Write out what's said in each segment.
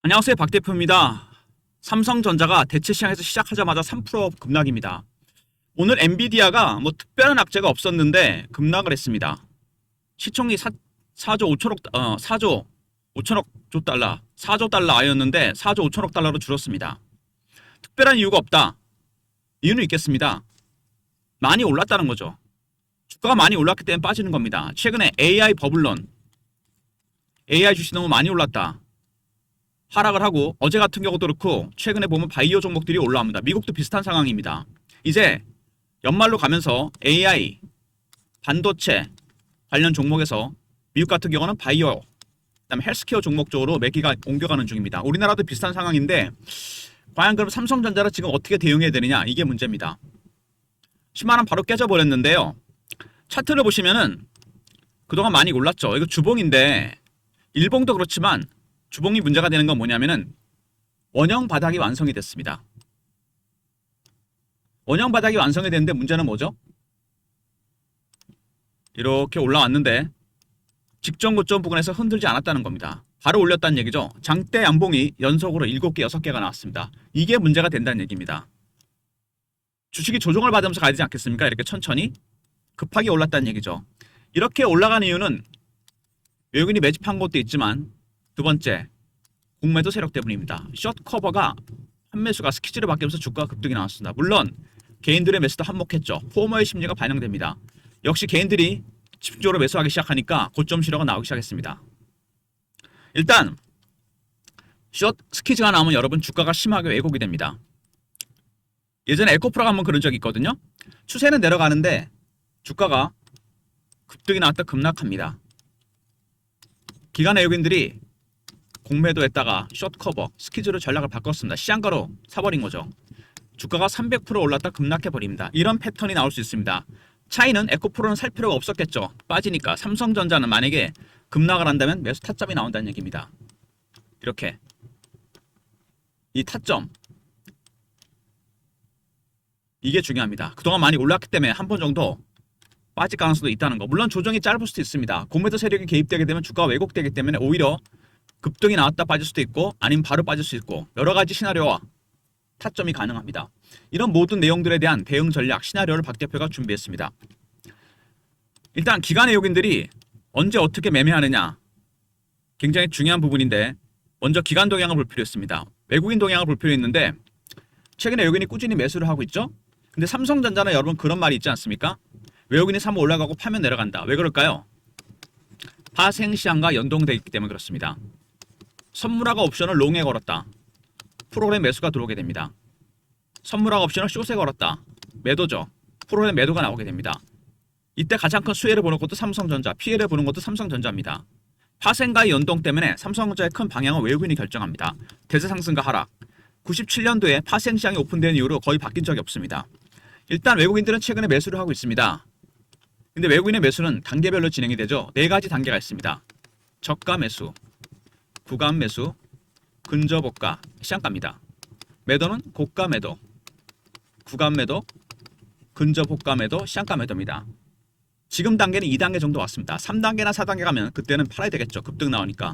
안녕하세요. 박 대표입니다. 삼성전자가 대체 시장에서 시작하자마자 3% 급락입니다. 오늘 엔비디아가 특별한 악재가 없었는데 급락을 했습니다. 시총이 4조 5천억 4조 5천억 조 달러 4조 달러였는데 4조 5천억 달러로 줄었습니다. 특별한 이유가 없다. 이유는 있겠습니다. 많이 올랐다는 거죠. 주가가 많이 올랐기 때문에 빠지는 겁니다. 최근에 AI 버블론, AI 주식 너무 많이 올랐다. 하락을 하고 어제 같은 경우도 그렇고 최근에 보면 바이오 종목들이 올라옵니다. 미국도 비슷한 상황입니다. 이제 연말로 가면서 AI, 반도체 관련 종목에서 미국 같은 경우는 바이오, 그다음에 헬스케어 종목 쪽으로 매기가 옮겨가는 중입니다. 우리나라도 비슷한 상황인데 과연 그럼 삼성전자를 지금 어떻게 대응해야 되느냐 이게 문제입니다. 10만 원 바로 깨져버렸는데요. 차트를 보시면은 그동안 많이 올랐죠. 이거 주봉인데 일봉도 그렇지만 주봉이 문제가 되는 건 뭐냐면은 원형 바닥이 완성이 됐습니다. 원형 바닥이 완성이 됐는데 문제는 뭐죠? 이렇게 올라왔는데 직전 고점 부근에서 흔들지 않았다는 겁니다. 바로 올렸다는 얘기죠. 장대 양봉이 연속으로 7개, 6개가 나왔습니다. 이게 문제가 된다는 얘기입니다. 주식이 조정을 받으면서 가야 되지 않겠습니까? 이렇게 천천히 급하게 올랐다는 얘기죠. 이렇게 올라간 이유는 외국인이 매집한 것도 있지만 두 번째, 공매도 세력 때문입니다. 숏 커버가 한매수가 스키즈를 바뀌면서 주가가 급등이 나왔습니다. 물론 개인들의 매수도 한몫했죠. 포머의 심리가 반영됩니다. 역시 개인들이 집중적으로 매수하기 시작하니까 고점 실어가 나오기 시작했습니다. 일단 숏 스키즈가 나오면 여러분 주가가 심하게 왜곡이 됩니다. 예전에 에코프라가 한번 그런 적이 있거든요. 추세는 내려가는데 주가가 급등이 나왔다 급락합니다. 기관 외국인들이 공매도했다가 숏커버, 스키즈로 전략을 바꿨습니다. 시장가로 사버린 거죠. 주가가 300% 올랐다 급락해버립니다. 이런 패턴이 나올 수 있습니다. 차이는 에코프로는 살 필요가 없었겠죠. 빠지니까. 삼성전자는 만약에 급락을 한다면 매수 타점이 나온다는 얘기입니다. 이렇게 이 타점 이게 중요합니다. 그동안 많이 올랐기 때문에 한 번 정도 빠질 가능성도 있다는 거. 물론 조정이 짧을 수도 있습니다. 공매도 세력이 개입되게 되면 주가가 왜곡되기 때문에 오히려 급등이 나왔다 빠질 수도 있고 아니면 바로 빠질 수 있고 여러 가지 시나리오와 타점이 가능합니다. 이런 모든 내용들에 대한 대응 전략 시나리오를 박 대표가 준비했습니다. 일단 기관 외국인들이 언제 어떻게 매매하느냐 굉장히 중요한 부분인데 먼저 기관 동향을 볼 필요 있습니다. 외국인 동향을 볼 필요 있는데 최근에 외국인이 꾸준히 매수를 하고 있죠. 근데 삼성전자는 여러분 그런 말이 있지 않습니까? 외국인이 사면 올라가고 파면 내려간다. 왜 그럴까요? 파생시장과 연동되어 있기 때문에 그렇습니다. 선물화가 옵션을 롱에 걸었다. 프로그램 매수가 들어오게 됩니다. 선물화가 옵션을 숏에 걸었다. 매도죠. 프로그램 매도가 나오게 됩니다. 이때 가장 큰 수혜를 보는 것도 삼성전자, 피해를 보는 것도 삼성전자입니다. 파생과의 연동 때문에 삼성전자의 큰 방향은 외국인이 결정합니다. 대세 상승과 하락. 97년도에 파생 시장이 오픈된 이후로 거의 바뀐 적이 없습니다. 일단 외국인들은 최근에 매수를 하고 있습니다. 근데 외국인의 매수는 단계별로 진행이 되죠. 4가지 단계가 있습니다. 저가 매수, 구간 매수, 근저고가, 시장가입니다. 매도는 고가 매도, 구간 매도, 근저고가 매도, 시장가 매도입니다. 지금 단계는 2단계 정도 왔습니다. 3단계나 4단계 가면 그때는 팔아야 되겠죠. 급등 나오니까.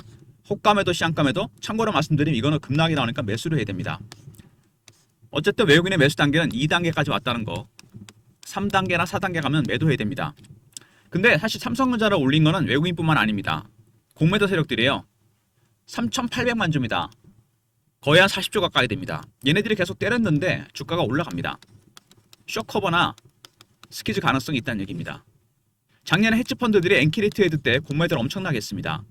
호가 매도, 시장가 매도. 참고로 말씀드리면 이거는 급락이 나오니까 매수를 해야 됩니다. 어쨌든 외국인의 매수 단계는 2단계까지 왔다는 거. 3단계나 4단계 가면 매도해야 됩니다. 근데 사실 삼성전자를 올린 거는 외국인뿐만 아닙니다. 공매도 세력들이에요. 3,800만 주입니다. 거의 한 40조 가까이 됩니다. 얘네들이 계속 때렸는데 주가가 올라갑니다. 숏커버나 스키즈 가능성이 있다는 얘기입니다. 작년에 헤지펀드들이 엔키리 트레이드 때 공매도를 엄청나게 했습니다.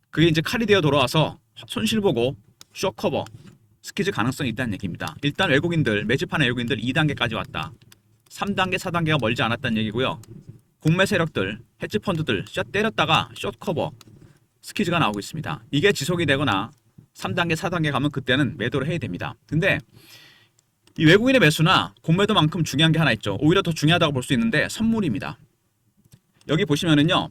그게 이제 칼이 되어 돌아와서 손실 보고 숏커버, 스키즈 가능성이 있다는 얘기입니다. 일단 외국인들, 매집하는 외국인들 2단계까지 왔다. 3단계, 4단계가 멀지 않았다는 얘기고요. 공매 세력들, 헤지펀드들 샷 때렸다가 숏커버, 스키즈가 나오고 있습니다. 이게 지속이 되거나 3단계, 4단계 가면 그때는 매도를 해야 됩니다. 근데 이 외국인의 매수나 공매도만큼 중요한 게 하나 있죠. 오히려 더 중요하다고 볼 수 있는데 선물입니다. 여기 보시면은요.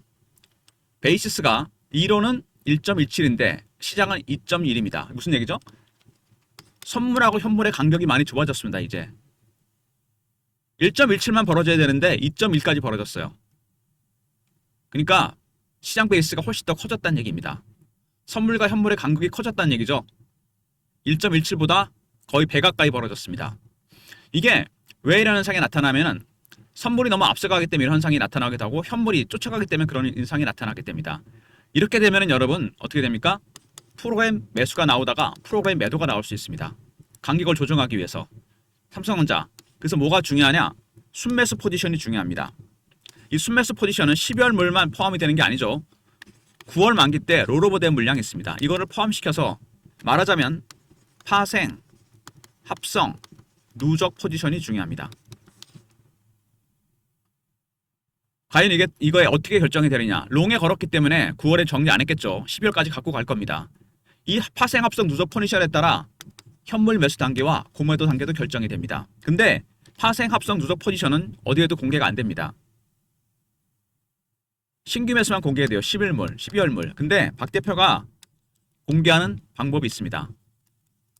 베이시스가 2로는 1.17인데 시장은 2.1입니다. 무슨 얘기죠? 선물하고 현물의 간격이 많이 좁아졌습니다. 이제 1.17만 벌어져야 되는데 2.1까지 벌어졌어요. 그러니까 시장 베이스가 훨씬 더 커졌다는 얘기입니다. 선물과 현물의 간격이 커졌다는 얘기죠. 1.17보다 거의 배 가까이 벌어졌습니다. 이게 왜 이런 현상이 나타나면은 선물이 너무 앞서가기 때문에 이런 현상이 나타나기도 하고 현물이 쫓아가기 때문에 그런 현상이 나타나게 됩니다. 이렇게 되면은 여러분 어떻게 됩니까? 프로그램 매수가 나오다가 프로그램 매도가 나올 수 있습니다. 간격을 조정하기 위해서. 삼성전자. 그래서 뭐가 중요하냐? 순매수 포지션이 중요합니다. 이 순매수 포지션은 12월 물만 포함이 되는 게 아니죠. 9월 만기 때 롤오버된 물량이 있습니다. 이거를 포함시켜서 말하자면 파생, 합성, 누적 포지션이 중요합니다. 과연 이거에 어떻게 결정이 되느냐? 롱에 걸었기 때문에 9월에 정리 안 했겠죠. 12월까지 갖고 갈 겁니다. 이 파생, 합성, 누적 포지션에 따라 현물 매수 단계와 고매도 단계도 결정이 됩니다. 근데 파생, 합성, 누적 포지션은 어디에도 공개가 안 됩니다. 신규 매수만 공개돼요. 11물, 12월물. 근데 박 대표가 공개하는 방법이 있습니다.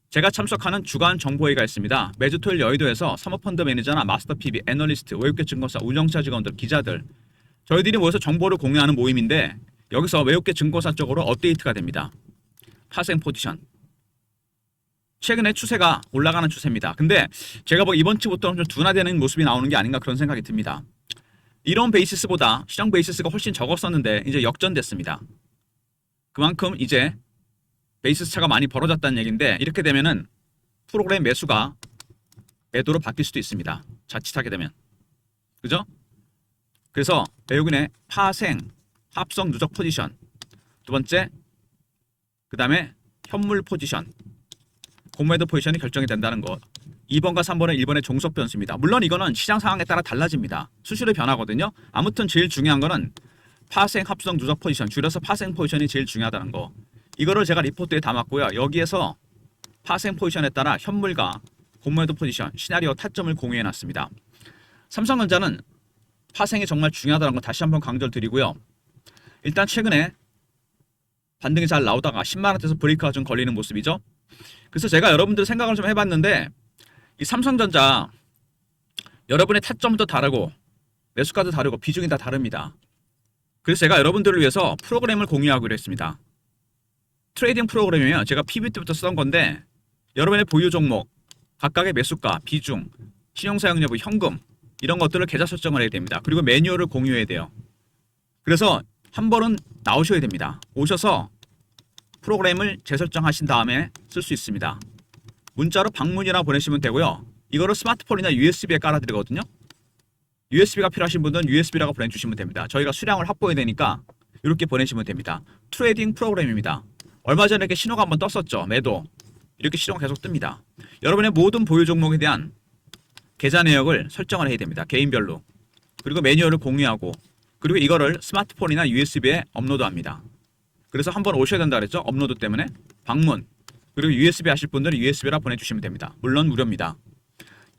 제가 참석하는 주간 정보회의가 있습니다. 매주 토요일 여의도에서 사모펀드 매니저나 마스터 PB, 애널리스트, 외국계 증권사, 운영사 직원들, 기자들 저희들이 모여서 정보를 공유하는 모임인데 여기서 외국계 증권사 쪽으로 업데이트가 됩니다. 파생 포지션. 최근에 추세가 올라가는 추세입니다. 근데 제가 이번 주부터는 좀 둔화되는 모습이 나오는 게 아닌가 그런 생각이 듭니다. 이런 베이시스보다 시장 베이시스가 훨씬 적었었는데 이제 역전됐습니다. 그만큼 이제 베이시스 차가 많이 벌어졌다는 얘기인데 이렇게 되면은 프로그램 매수가 매도로 바뀔 수도 있습니다. 자칫하게 되면. 그죠? 그래서 외국인의 파생, 합성, 누적 포지션 두 번째 그 다음에 현물 포지션 공매도 포지션이 결정이 된다는 것. 2번과 3번은 1번의 종속 변수입니다. 물론 이거는 시장 상황에 따라 달라집니다. 수시로 변하거든요. 아무튼 제일 중요한 거는 파생, 합성, 누적 포지션 줄여서 파생 포지션이 제일 중요하다는 거. 이거를 제가 리포트에 담았고요. 여기에서 파생 포지션에 따라 현물과 공매도 포지션, 시나리오 타점을 공유해 놨습니다. 삼성전자는 파생이 정말 중요하다는 거 다시 한번 강조를 드리고요. 일단 최근에 반등이 잘 나오다가 10만원대에서 브레이크가 좀 걸리는 모습이죠. 그래서 제가 여러분들 생각을 좀 해봤는데 이 삼성전자 여러분의 타점도 다르고 매수가도 다르고 비중이 다 다릅니다. 그래서 제가 여러분들을 위해서 프로그램을 공유하기로 했습니다. 트레이딩 프로그램이에요. 제가 PB 때부터 쓰던 건데 여러분의 보유 종목, 각각의 매수가, 비중, 신용사용 여부, 현금 이런 것들을 계좌 설정을 해야 됩니다. 그리고 매뉴얼을 공유해야 돼요. 그래서 한 번은 나오셔야 됩니다. 오셔서 프로그램을 재설정하신 다음에 쓸 수 있습니다. 문자로 방문이라고 보내시면 되고요. 이거를 스마트폰이나 USB에 깔아드리거든요. USB가 필요하신 분들은 USB라고 보내주시면 됩니다. 저희가 수량을 확보해야 되니까 이렇게 보내시면 됩니다. 트레이딩 프로그램입니다. 얼마 전에 이렇게 신호가 한번 떴었죠. 매도. 이렇게 신호가 계속 뜹니다. 여러분의 모든 보유 종목에 대한 계좌 내역을 설정을 해야 됩니다. 개인별로. 그리고 매뉴얼을 공유하고 그리고 이거를 스마트폰이나 USB에 업로드합니다. 그래서 한번 오셔야 된다 그랬죠. 업로드 때문에. 방문. 그리고 USB 하실 분들은 USB라 보내주시면 됩니다. 물론 무료입니다.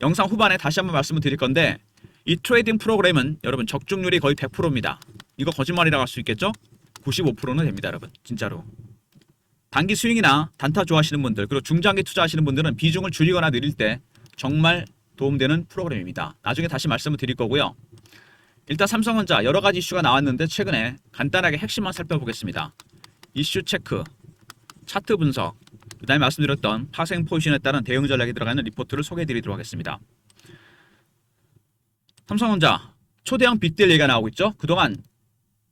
영상 후반에 다시 한번 말씀을 드릴 건데 이 트레이딩 프로그램은 여러분 적중률이 거의 100%입니다. 이거 거짓말이라고 할 수 있겠죠? 95%는 됩니다. 여러분. 진짜로. 단기 스윙이나 단타 좋아하시는 분들 그리고 중장기 투자하시는 분들은 비중을 줄이거나 늘릴 때 정말 도움되는 프로그램입니다. 나중에 다시 말씀을 드릴 거고요. 일단 삼성전자 여러 가지 이슈가 나왔는데 최근에 간단하게 핵심만 살펴보겠습니다. 이슈 체크, 차트 분석, 그 다음에 말씀드렸던 파생 포지션에 따른 대응 전략이 들어가는 리포트를 소개해드리도록 하겠습니다. 삼성전자 초대형 빅딜 얘기가 나오고 있죠. 그동안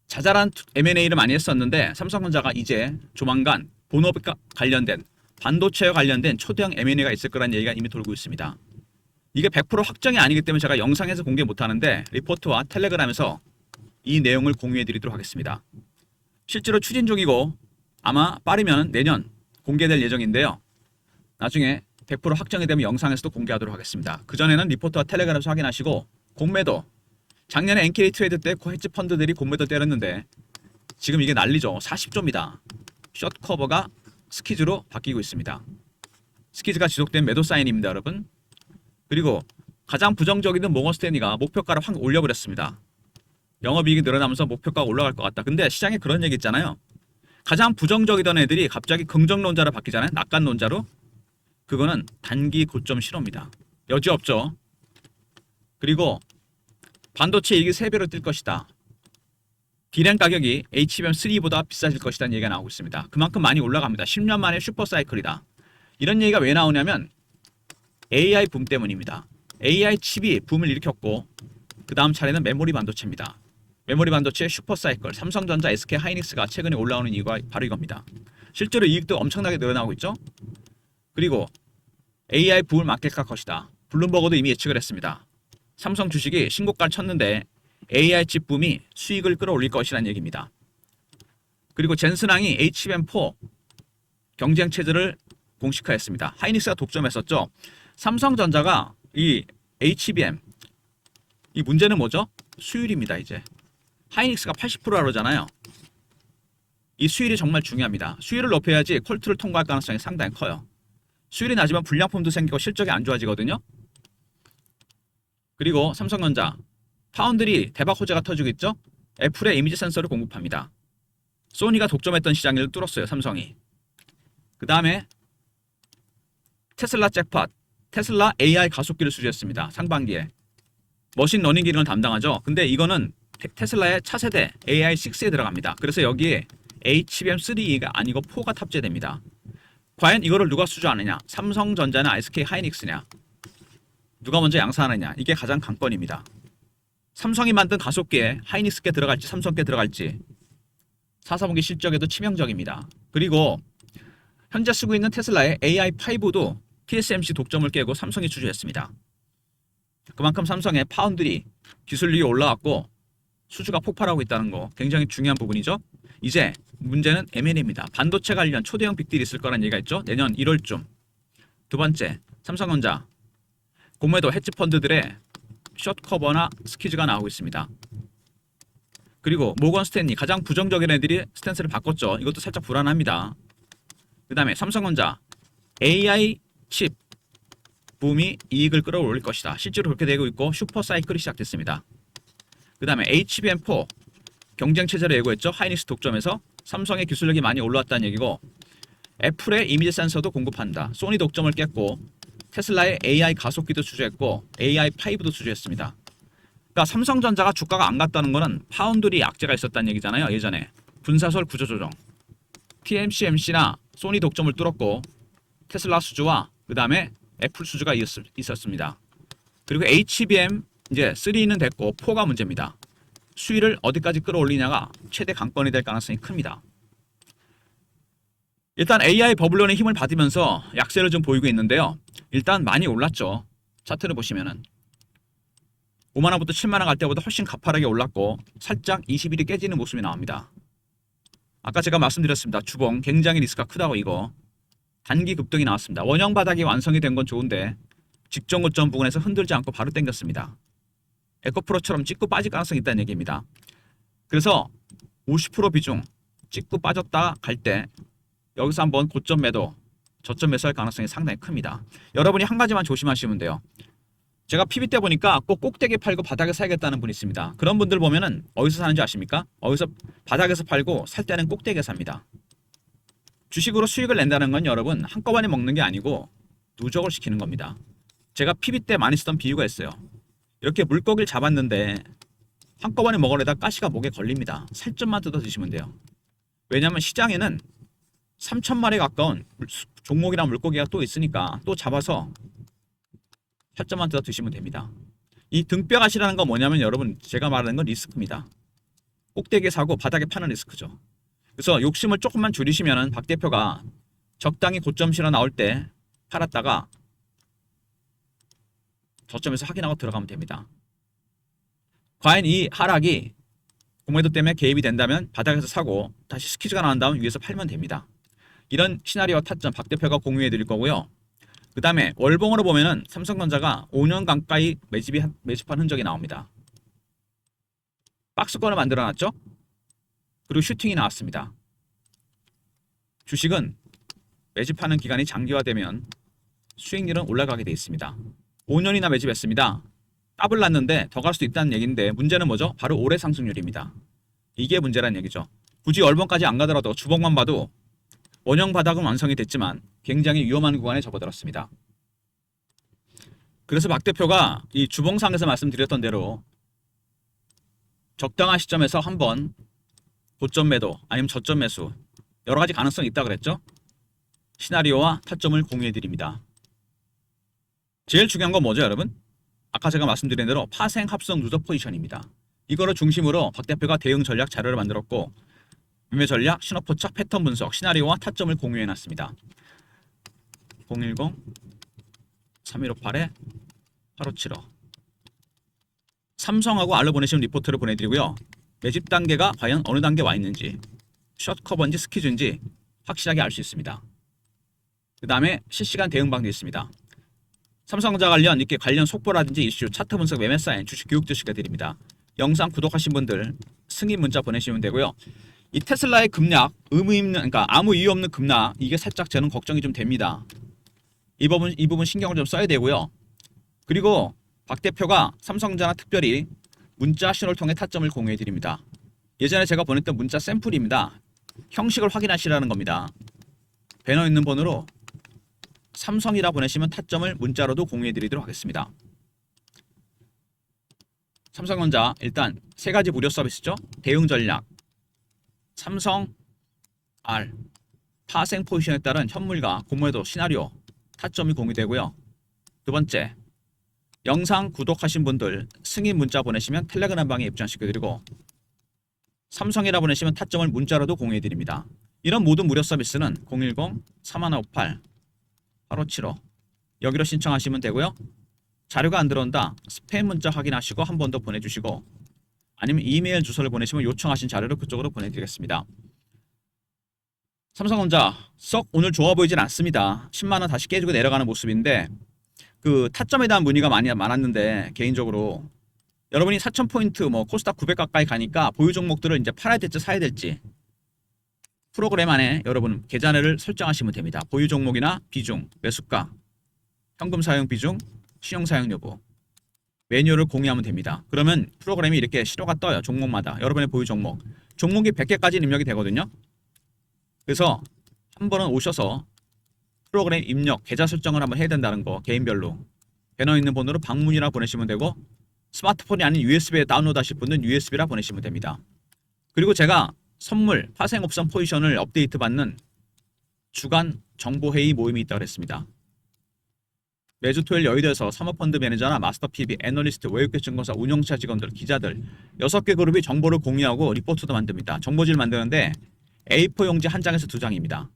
자잘한 M&A를 많이 했었는데 삼성전자가 이제 조만간 본업과 관련된 반도체와 관련된 초대형 M&A가 있을 거라는 얘기가 이미 돌고 있습니다. 이게 100% 확정이 아니기 때문에 제가 영상에서 공개 못하는데 리포트와 텔레그램에서 이 내용을 공유해드리도록 하겠습니다. 실제로 추진 중이고 아마 빠르면 내년 공개될 예정인데요. 나중에 100% 확정이 되면 영상에서도 공개하도록 하겠습니다. 그전에는 리포트와 텔레그램에서 확인하시고 공매도 작년에 NK 트레이드 때 헤지 펀드들이 공매도 때렸는데 지금 이게 난리죠. 40조입니다. 숏 커버가 스키즈로 바뀌고 있습니다. 스키즈가 지속된 매도 사인입니다. 여러분. 그리고 가장 부정적인 모건스탠리가 목표가를 확 올려버렸습니다. 영업이익이 늘어나면서 목표가가 올라갈 것 같다. 근데 시장에 그런 얘기 있잖아요. 가장 부정적이던 애들이 갑자기 긍정론자로 바뀌잖아요. 낙관론자로. 그거는 단기 고점 신호입니다. 여지없죠. 그리고 반도체 이익이 3배로 뛸 것이다. 디램 가격이 HBM3보다 비싸질 것이라는 얘기가 나오고 있습니다. 그만큼 많이 올라갑니다. 10년 만에 슈퍼사이클이다. 이런 얘기가 왜 나오냐면 AI 붐 때문입니다. AI 칩이 붐을 일으켰고 그 다음 차례는 메모리 반도체입니다. 메모리 반도체의 슈퍼사이클, 삼성전자, SK 하이닉스가 최근에 올라오는 이유가 바로 이겁니다. 실제로 이익도 엄청나게 늘어나고 있죠. 그리고 AI 붐을 맞게갈 것이다. 블룸버그도 이미 예측을 했습니다. 삼성 주식이 신고가를 쳤는데 AI 칩 붐이 수익을 끌어올릴 것이라는 얘기입니다. 그리고 젠슨항이 HBM4 경쟁 체제를 공식화했습니다. 하이닉스가 독점했었죠. 삼성전자가 이 HBM, 이 문제는 뭐죠? 수율입니다. 이제 하이닉스가 80%라 그러잖아요. 이 수율이 정말 중요합니다. 수율을 높여야지 퀄트를 통과할 가능성이 상당히 커요. 수율이 낮으면 불량품도 생기고 실적이 안 좋아지거든요. 그리고 삼성전자 파운드리 대박 호재가 터지고 있죠. 애플의 이미지 센서를 공급합니다. 소니가 독점했던 시장을 뚫었어요. 삼성이. 그 다음에 테슬라 잭팟, 테슬라 AI 가속기를 수주했습니다. 상반기에. 머신러닝 기능을 담당하죠. 근데 이거는 테슬라의 차세대 AI6에 들어갑니다. 그래서 여기에 HBM3가 아니고 4가 탑재됩니다. 과연 이거를 누가 수주하느냐? 삼성전자나 SK 하이닉스냐? 누가 먼저 양산하느냐? 이게 가장 관건입니다. 삼성이 만든 가속기에 하이닉스께 들어갈지 삼성께 들어갈지 4사분기 실적에도 치명적입니다. 그리고 현재 쓰고 있는 테슬라의 AI5도 TSMC 독점을 깨고 삼성이 수주했습니다. 그만큼 삼성의 파운드리 기술력이 올라왔고 수주가 폭발하고 있다는 거 굉장히 중요한 부분이죠. 이제 문제는 M&A입니다. 반도체 관련 초대형 빅딜이 있을 거란 얘기가 있죠. 내년 1월쯤. 두 번째, 삼성전자 공매도 헤지펀드들의 숏커버나 스퀴즈가 나오고 있습니다. 그리고 모건 스탠리, 가장 부정적인 애들이 스탠스를 바꿨죠. 이것도 살짝 불안합니다. 그 다음에 삼성전자 AI 칩 붐이 이익을 끌어올릴 것이다. 실제로 그렇게 되고 있고 슈퍼사이클이 시작됐습니다. 그 다음에 HBM4 경쟁 체제를 예고했죠. 하이닉스 독점에서 삼성의 기술력이 많이 올라왔다는 얘기고 애플의 이미지 센서도 공급한다. 소니 독점을 깼고 테슬라의 AI 가속기도 수주했고 AI5도 수주했습니다. 그러니까 삼성전자가 주가가 안 갔다는 거는 파운드리 악재가 있었다는 얘기잖아요. 예전에 분사설 구조조정 TSMC나 소니 독점을 뚫었고 테슬라 수주와 그 다음에 애플 수주가 있었습니다. 그리고 HBM 이제 3는 됐고 4가 문제입니다. 수위를 어디까지 끌어올리냐가 최대 관건이 될 가능성이 큽니다. 일단 AI 버블론의 힘을 받으면서 약세를 좀 보이고 있는데요. 일단 많이 올랐죠. 차트를 보시면은 5만원부터 7만원 갈 때보다 훨씬 가파르게 올랐고 살짝 20일이 깨지는 모습이 나옵니다. 아까 제가 말씀드렸습니다. 주봉 굉장히 리스크가 크다고. 이거 단기 급등이 나왔습니다. 원형 바닥이 완성이 된 건 좋은데 직전 고점 부근에서 흔들지 않고 바로 당겼습니다. 에코프로처럼 찍고 빠질 가능성이 있다는 얘기입니다. 그래서 50% 비중 찍고 빠졌다 갈 때 여기서 한번 고점 매도, 저점 매수할 가능성이 상당히 큽니다. 여러분이 한 가지만 조심하시면 돼요. 제가 PB 때 보니까 꼭 꼭대기 팔고 바닥에 사야겠다는 분이 있습니다. 그런 분들 보면은 어디서 사는지 아십니까? 어디서 바닥에서 팔고 살 때는 꼭대기에 삽니다. 주식으로 수익을 낸다는 건 여러분 한꺼번에 먹는 게 아니고 누적을 시키는 겁니다. 제가 PB 때 많이 쓰던 비유가 있어요. 이렇게 물고기를 잡았는데 한꺼번에 먹으려다 가시가 목에 걸립니다. 살점만 뜯어 드시면 돼요. 왜냐하면 시장에는 3,000마리에 가까운 종목이랑 물고기가 또 있으니까 또 잡아서 살점만 뜯어 드시면 됩니다. 이 등뼈가시라는 건 뭐냐면 여러분 제가 말하는 건 리스크입니다. 꼭대기에 사고 바닥에 파는 리스크죠. 그래서 욕심을 조금만 줄이시면 박 대표가 적당히 고점 실어 나올 때 팔았다가 저점에서 확인하고 들어가면 됩니다. 과연 이 하락이 공매도 때문에 개입이 된다면 바닥에서 사고 다시 스퀴즈가 나온 다음 위에서 팔면 됩니다. 이런 시나리오 타점 박 대표가 공유해 드릴 거고요. 그 다음에 월봉으로 보면은 삼성전자가 5년 가까이 매집한 흔적이 나옵니다. 박스권을 만들어 놨죠. 그리고 슈팅이 나왔습니다. 주식은 매집하는 기간이 장기화되면 수익률은 올라가게 되어 있습니다. 5년이나 매집했습니다. 더블 났는데 더 갈 수도 있다는 얘기인데 문제는 뭐죠? 바로 올해 상승률입니다. 이게 문제라는 얘기죠. 굳이 월봉까지 안 가더라도 주봉만 봐도 원형 바닥은 완성이 됐지만 굉장히 위험한 구간에 접어들었습니다. 그래서 박 대표가 이 주봉상에서 말씀드렸던 대로 적당한 시점에서 한번 고점 매도 아니면 저점 매수 여러 가지 가능성이 있다고 그랬죠. 시나리오와 타점을 공유해 드립니다. 제일 중요한 건 뭐죠, 여러분? 아까 제가 말씀드린 대로 파생 합성 누적 포지션입니다. 이거를 중심으로 박 대표가 대응 전략 자료를 만들었고 매매 전략, 신호 포착, 패턴 분석, 시나리오와 타점을 공유해 놨습니다. 010-3158-8575 삼성하고 알로 보내시면 리포트를 보내드리고요. 매집 단계가 과연 어느 단계 와 있는지, 숏 커버인지 스퀴즈인지 확실하게 알 수 있습니다. 그 다음에 실시간 대응 방도 있습니다. 삼성전자 관련 이렇게 관련 속보라든지 이슈, 차트 분석, 매매 사인, 주식 교육도 시켜드립니다. 영상 구독하신 분들 승인 문자 보내시면 되고요. 이 테슬라의 급락, 그러니까 아무 이유 없는 급락, 이게 살짝 저는 걱정이 좀 됩니다. 이 부분 신경을 좀 써야 되고요. 그리고 박 대표가 삼성전자 특별히 문자 신호를 통해 타점을 공유해 드립니다. 예전에 제가 보냈던 문자 샘플입니다. 형식을 확인하시라는 겁니다. 배너 있는 번호로 삼성이라 보내시면 타점을 문자로도 공유해 드리도록 하겠습니다. 삼성전자 일단 세 가지 무료 서비스죠. 대응 전략, 삼성 R, 파생 포지션에 따른 현물과 공매도 시나리오, 타점이 공유되고요. 두 번째, 영상 구독하신 분들 승인 문자 보내시면 텔레그램 방에 입장시켜드리고 삼성이라 보내시면 타점을 문자로도 공유해드립니다. 이런 모든 무료 서비스는 010-3158-8575 여기로 신청하시면 되고요. 자료가 안 들어온다, 스팸 문자 확인하시고 한 번 더 보내주시고 아니면 이메일 주소를 보내시면 요청하신 자료를 그쪽으로 보내드리겠습니다. 삼성전자 썩 오늘 좋아 보이진 않습니다. 10만원 다시 깨지고 내려가는 모습인데 그 타점에 대한 문의가 많았는데 개인적으로 여러분이 4,000포인트 뭐 코스닥 900 가까이 가니까 보유 종목들을 이제 팔아야 될지 사야 될지 프로그램 안에 여러분 계좌를 설정하시면 됩니다. 보유 종목이나 비중, 매수가, 현금 사용 비중, 신용 사용 여부 매뉴얼을 공유하면 됩니다. 그러면 프로그램이 이렇게 신호가 떠요. 종목마다 여러분의 보유 종목 종목이 100개까지 입력이 되거든요. 그래서 한 번은 오셔서 프로그램 입력, 계좌 설정을 한번 해야 된다는 거 개인별로 배너 있는 번호로 방문이라 보내시면 되고 스마트폰이 아닌 USB에 다운로드 하실 분은 USB라 보내시면 됩니다. 그리고 제가 선물, 파생 옵션 포지션을 업데이트 받는 주간 정보회의 모임이 있다고 했습니다. 매주 토요일 여의도에서 사모펀드 매니저나 마스터 PB, 애널리스트, 외국계 증권사 운영차 직원들, 기자들 6개 그룹이 정보를 공유하고 리포트도 만듭니다. 정보지를 만드는데 A4 용지 한 장에서 2장입니다.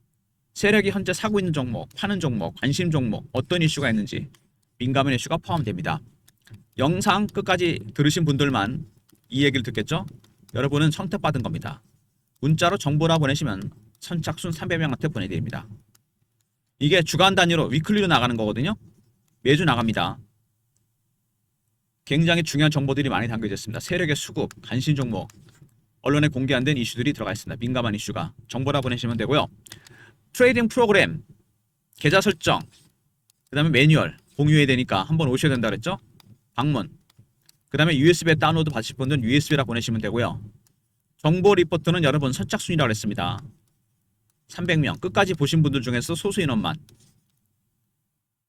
세력이 현재 사고 있는 종목, 파는 종목, 관심 종목, 어떤 이슈가 있는지 민감한 이슈가 포함됩니다. 영상 끝까지 들으신 분들만 이 얘기를 듣겠죠? 여러분은 선택받은 겁니다. 문자로 정보라 보내시면 선착순 300명한테 보내드립니다. 이게 주간 단위로 위클리로 나가는 거거든요. 매주 나갑니다. 굉장히 중요한 정보들이 많이 담겨져 있습니다. 세력의 수급, 관심 종목, 언론에 공개 안 된 이슈들이 들어가 있습니다. 민감한 이슈가 정보라 보내시면 되고요. 트레이딩 프로그램, 계좌 설정, 그 다음에 매뉴얼 공유해야 되니까 한번 오셔야 된다 그랬죠? 방문. 그 다음에 USB에 다운로드 받으실 분들은 USB라 보내시면 되고요. 정보 리포트는 여러분 선착순이라고 했습니다. 300명. 끝까지 보신 분들 중에서 소수 인원만.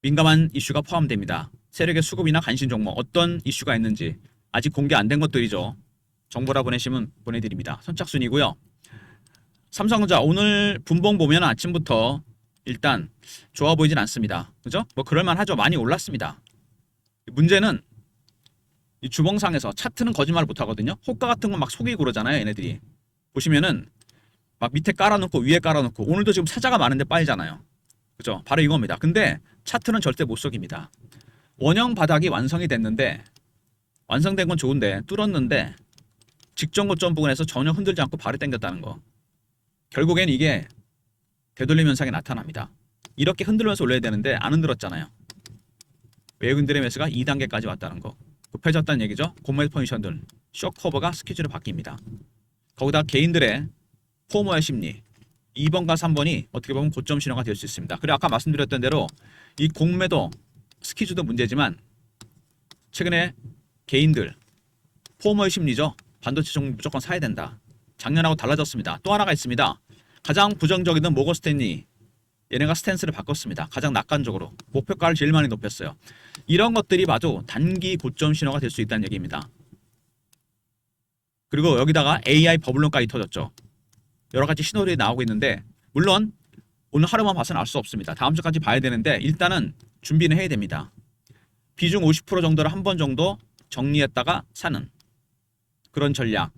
민감한 이슈가 포함됩니다. 세력의 수급이나 관심 종목, 어떤 이슈가 있는지 아직 공개 안 된 것들이죠. 정보라 보내시면 보내드립니다. 선착순이고요. 삼성전자 오늘 분봉 보면 아침부터 일단 좋아 보이진 않습니다. 그죠? 뭐 그럴만 하죠. 많이 올랐습니다. 문제는 이 주봉상에서 차트는 거짓말 못 하거든요. 호가 같은 건 막 속이고 그러잖아요. 얘네들이. 보시면은 막 밑에 깔아놓고 위에 깔아놓고 오늘도 지금 사자가 많은데 빠지잖아요. 그죠? 바로 이겁니다. 근데 차트는 절대 못 속입니다. 원형 바닥이 완성이 됐는데 완성된 건 좋은데 뚫었는데 직전 고점 부근에서 전혀 흔들지 않고 발을 당겼다는 거. 결국엔 이게 되돌림 현상이 나타납니다. 이렇게 흔들면서 올려야 되는데 안 흔들었잖아요. 외국인들의 매수가 2단계까지 왔다는 거. 급해졌다는 얘기죠. 공매 포지션들 쇼 커버가 스퀴즈로 바뀝니다. 거기다 개인들의 포모의 심리 2번과 3번이 어떻게 보면 고점 신호가 될 수 있습니다. 그리고 아까 말씀드렸던 대로 이 공매도 스퀴즈도 문제지만 최근에 개인들 포모의 심리죠. 반도체 종목 무조건 사야 된다. 작년하고 달라졌습니다. 또 하나가 있습니다. 가장 부정적이던 모건 스탠리 얘네가 스탠스를 바꿨습니다. 가장 낙관적으로 목표가를 제일 많이 높였어요. 이런 것들이 봐도 단기 고점 신호가 될 수 있다는 얘기입니다. 그리고 여기다가 AI 버블론까지 터졌죠. 여러 가지 신호들이 나오고 있는데 물론 오늘 하루만 봐서는 알 수 없습니다. 다음 주까지 봐야 되는데 일단은 준비는 해야 됩니다. 비중 50% 정도를 한 번 정도 정리했다가 사는 그런 전략.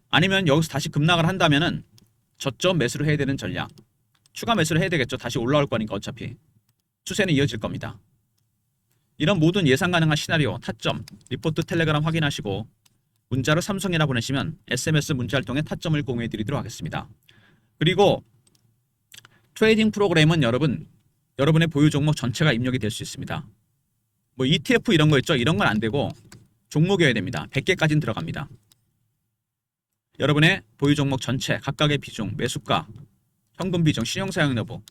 아니면 여기서 다시 급락을 한다면은 저점 매수를 해야 되는 전략. 추가 매수를 해야 되겠죠. 다시 올라올 거니까 어차피. 추세는 이어질 겁니다. 이런 모든 예상 가능한 시나리오, 타점, 리포트 텔레그램 확인하시고 문자로 삼성이라 보내시면 SMS 문자를 통해 타점을 공유해 드리도록 하겠습니다. 그리고 트레이딩 프로그램은 여러분의 보유 종목 전체가 입력이 될 수 있습니다. 뭐 ETF 이런 거 있죠? 이런 건 안 되고 종목이어야 됩니다. 100개까지는 들어갑니다. 여러분의 보유 종목 전체, 각각의 비중, 매수가, 현금 비중, 신용 사용 여부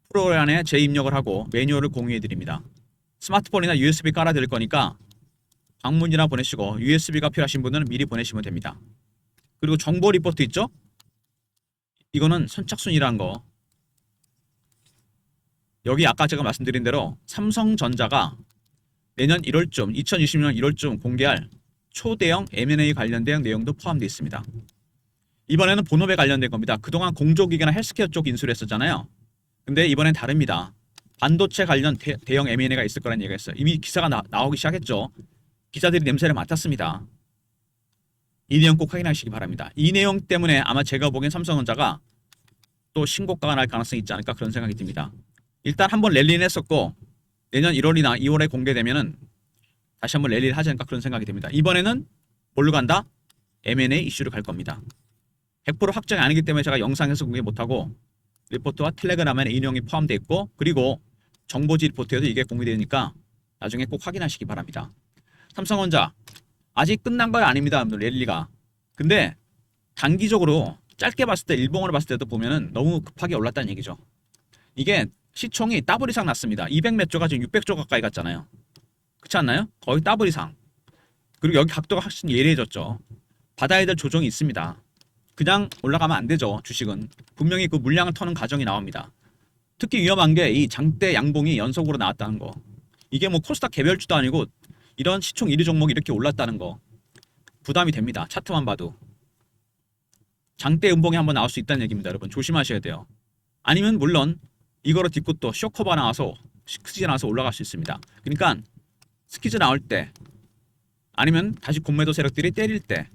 프로그램에 재입력을 하고 매뉴얼을 공유해 드립니다. 스마트폰이나 USB 깔아드릴 거니까 방문이나 보내시고 USB가 필요하신 분들은 미리 보내시면 됩니다. 그리고 정보 리포트 있죠? 이거는 선착순이라는 거. 여기 아까 제가 말씀드린 대로 삼성전자가 내년 1월쯤 2020년 1월쯤 공개할 초대형 M&A 관련된 내용도 포함되어 있습니다. 이번에는 본업에 관련된 겁니다. 그동안 공조기계나 헬스케어 쪽 인수를 했었잖아요. 근데 이번엔 다릅니다. 반도체 관련 대형 M&A가 있을 거라는 얘기가 있어요. 이미 기사가 나오기 시작했죠. 기자들이 냄새를 맡았습니다. 이 내용 꼭 확인하시기 바랍니다. 이 내용 때문에 아마 제가 보기엔 삼성전자가 또 신고가가 날 가능성이 있지 않을까 그런 생각이 듭니다. 일단 한번 랠리는 했었고 내년 1월이나 2월에 공개되면은 다시 한번 랠리를 하지 않을까 그런 생각이 듭니다. 이번에는 뭘로 간다? M&A 이슈로 갈 겁니다. 100% 확정이 아니기 때문에 제가 영상에서 공개 못하고 리포트와 텔레그램에 인용이 포함되어 있고 그리고 정보지 리포트에도 이게 공개되니까 나중에 꼭 확인하시기 바랍니다. 삼성전자 아직 끝난 거 아닙니다. 랠리가. 근데 단기적으로 짧게 봤을 때 일봉으로 봤을 때도 보면은 너무 급하게 올랐다는 얘기죠. 이게 시총이 더블 이상 났습니다. 200몇 조가 지금 600조 가까이 갔잖아요. 그렇지 않나요? 거의 더블 이상. 그리고 여기 각도가 확실히 예리해졌죠. 받아야 될 조정이 있습니다. 그냥 올라가면 안 되죠. 주식은. 분명히 그 물량을 터는 과정이 나옵니다. 특히 위험한 게 이 장대 양봉이 연속으로 나왔다는 거. 이게 뭐 코스닥 개별주도 아니고 이런 시총 1위 종목이 이렇게 올랐다는 거. 부담이 됩니다. 차트만 봐도. 장대 음봉이 한번 나올 수 있다는 얘기입니다. 여러분 조심하셔야 돼요. 아니면 물론 이거로 딛고 또 쇼커바 나와서 스키즈 나와서 올라갈 수 있습니다. 그러니까 스키즈 나올 때 아니면 다시 공매도 세력들이 때릴 때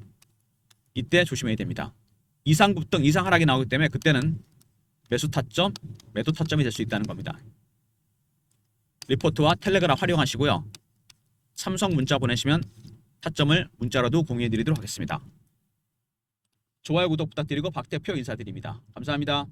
이때 조심해야 됩니다. 이상 급등, 이상 하락이 나오기 때문에 그때는 매수 타점, 매도 타점이 될 수 있다는 겁니다. 리포트와 텔레그램 활용하시고요. 삼성 문자 보내시면 타점을 문자로도 공유해 드리도록 하겠습니다. 좋아요, 구독 부탁드리고 박 대표 인사드립니다. 감사합니다.